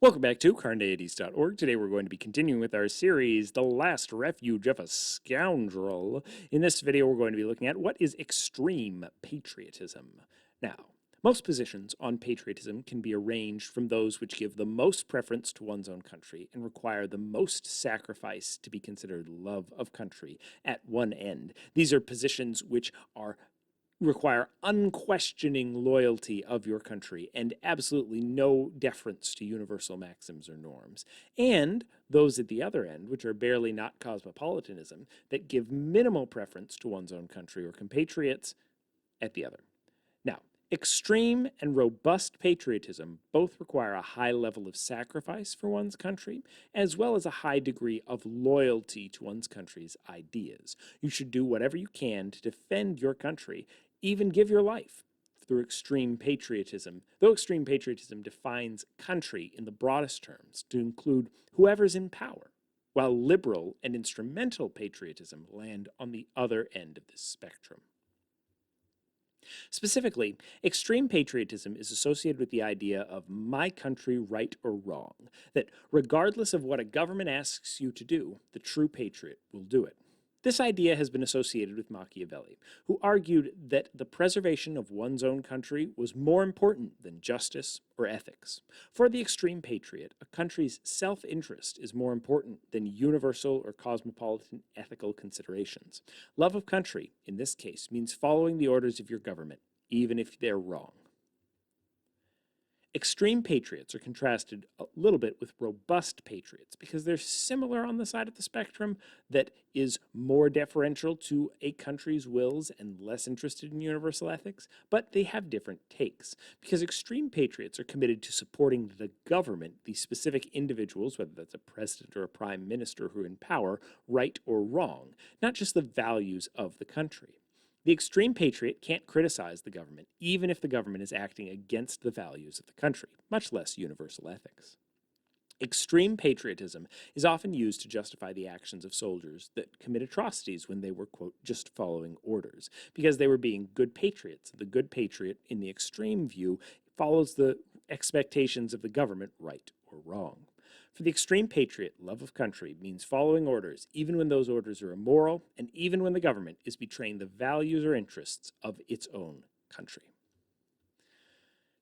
Welcome back to Carneades.org. Today we're going to be continuing with our series, The Last Refuge of a Scoundrel. In this video we're going to be looking at what is extreme patriotism. Now, most positions on patriotism can be arranged from those which give the most preference to one's own country and require the most sacrifice to be considered love of country at one end. These are positions which require unquestioning loyalty of your country and absolutely no deference to universal maxims or norms. And those at the other end, which are barely not cosmopolitanism, that give minimal preference to one's own country or compatriots at the other. Now, extreme and robust patriotism both require a high level of sacrifice for one's country, as well as a high degree of loyalty to one's country's ideas. You should do whatever you can to defend your country, even give your life through extreme patriotism, though extreme patriotism defines country in the broadest terms to include whoever's in power, while liberal and instrumental patriotism land on the other end of this spectrum. Specifically, extreme patriotism is associated with the idea of my country right or wrong, that regardless of what a government asks you to do, the true patriot will do it. This idea has been associated with Machiavelli, who argued that the preservation of one's own country was more important than justice or ethics. For the extreme patriot, a country's self-interest is more important than universal or cosmopolitan ethical considerations. Love of country, in this case, means following the orders of your government, even if they're wrong. Extreme patriots are contrasted a little bit with robust patriots because they're similar on the side of the spectrum that is more deferential to a country's wills and less interested in universal ethics, but they have different takes. Because extreme patriots are committed to supporting the government, the specific individuals, whether that's a president or a prime minister who are in power, right or wrong, not just the values of the country. The extreme patriot can't criticize the government, even if the government is acting against the values of the country, much less universal ethics. Extreme patriotism is often used to justify the actions of soldiers that commit atrocities when they were, quote, just following orders, because they were being good patriots. The good patriot, in the extreme view, follows the expectations of the government, right or wrong. For the extreme patriot, love of country means following orders, even when those orders are immoral, and even when the government is betraying the values or interests of its own country.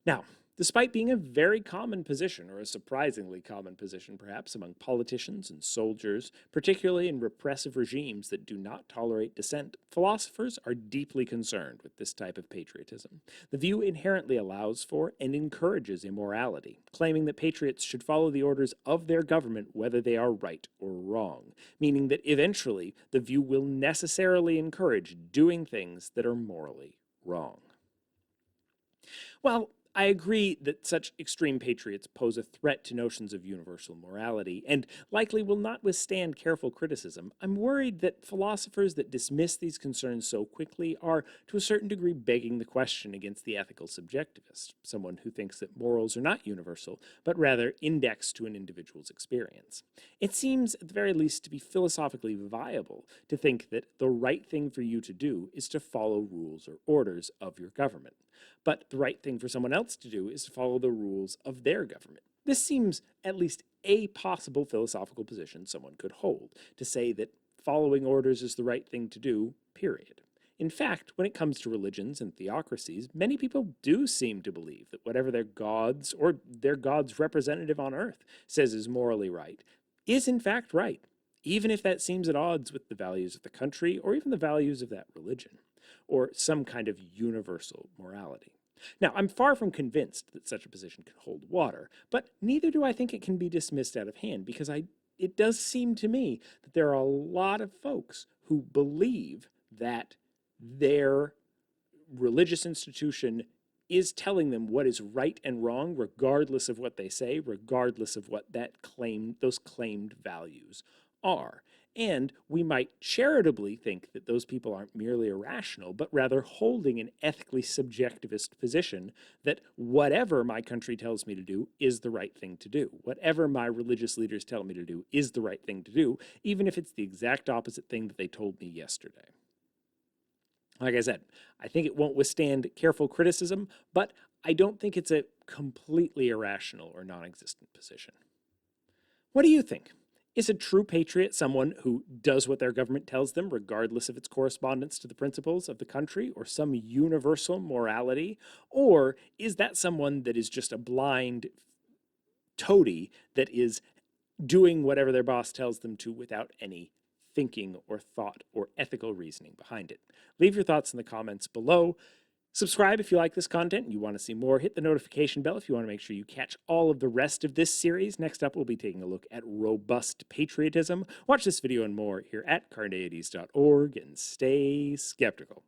Now, despite being a very common position, or a surprisingly common position perhaps, among politicians and soldiers, particularly in repressive regimes that do not tolerate dissent, philosophers are deeply concerned with this type of patriotism. The view inherently allows for and encourages immorality, claiming that patriots should follow the orders of their government whether they are right or wrong, meaning that eventually the view will necessarily encourage doing things that are morally wrong. Well, I agree that such extreme patriots pose a threat to notions of universal morality and likely will not withstand careful criticism. I'm worried that philosophers that dismiss these concerns so quickly are, to a certain degree, begging the question against the ethical subjectivist, someone who thinks that morals are not universal, but rather indexed to an individual's experience. It seems, at the very least, to be philosophically viable to think that the right thing for you to do is to follow rules or orders of your government. But the right thing for someone else to do is to follow the rules of their government. This seems at least a possible philosophical position someone could hold, to say that following orders is the right thing to do, period. In fact, when it comes to religions and theocracies, many people do seem to believe that whatever their gods or their god's representative on earth says is morally right, is in fact right, even if that seems at odds with the values of the country or even the values of that religion, or some kind of universal morality. Now, I'm far from convinced that such a position can hold water, but neither do I think it can be dismissed out of hand, because it does seem to me that there are a lot of folks who believe that their religious institution is telling them what is right and wrong, regardless of what they say, regardless of what those claimed values are. And we might charitably think that those people aren't merely irrational, but rather holding an ethically subjectivist position that whatever my country tells me to do is the right thing to do. Whatever my religious leaders tell me to do is the right thing to do, even if it's the exact opposite thing that they told me yesterday. Like I said, I think it won't withstand careful criticism, but I don't think it's a completely irrational or non-existent position. What do you think? Is a true patriot someone who does what their government tells them, regardless of its correspondence to the principles of the country or some universal morality? Or is that someone that is just a blind toady that is doing whatever their boss tells them to without any thinking or thought or ethical reasoning behind it? Leave your thoughts in the comments below. Subscribe if you like this content and you want to see more. Hit the notification bell if you want to make sure you catch all of the rest of this series. Next up, we'll be taking a look at robust patriotism. Watch this video and more here at Carneades.org and stay skeptical.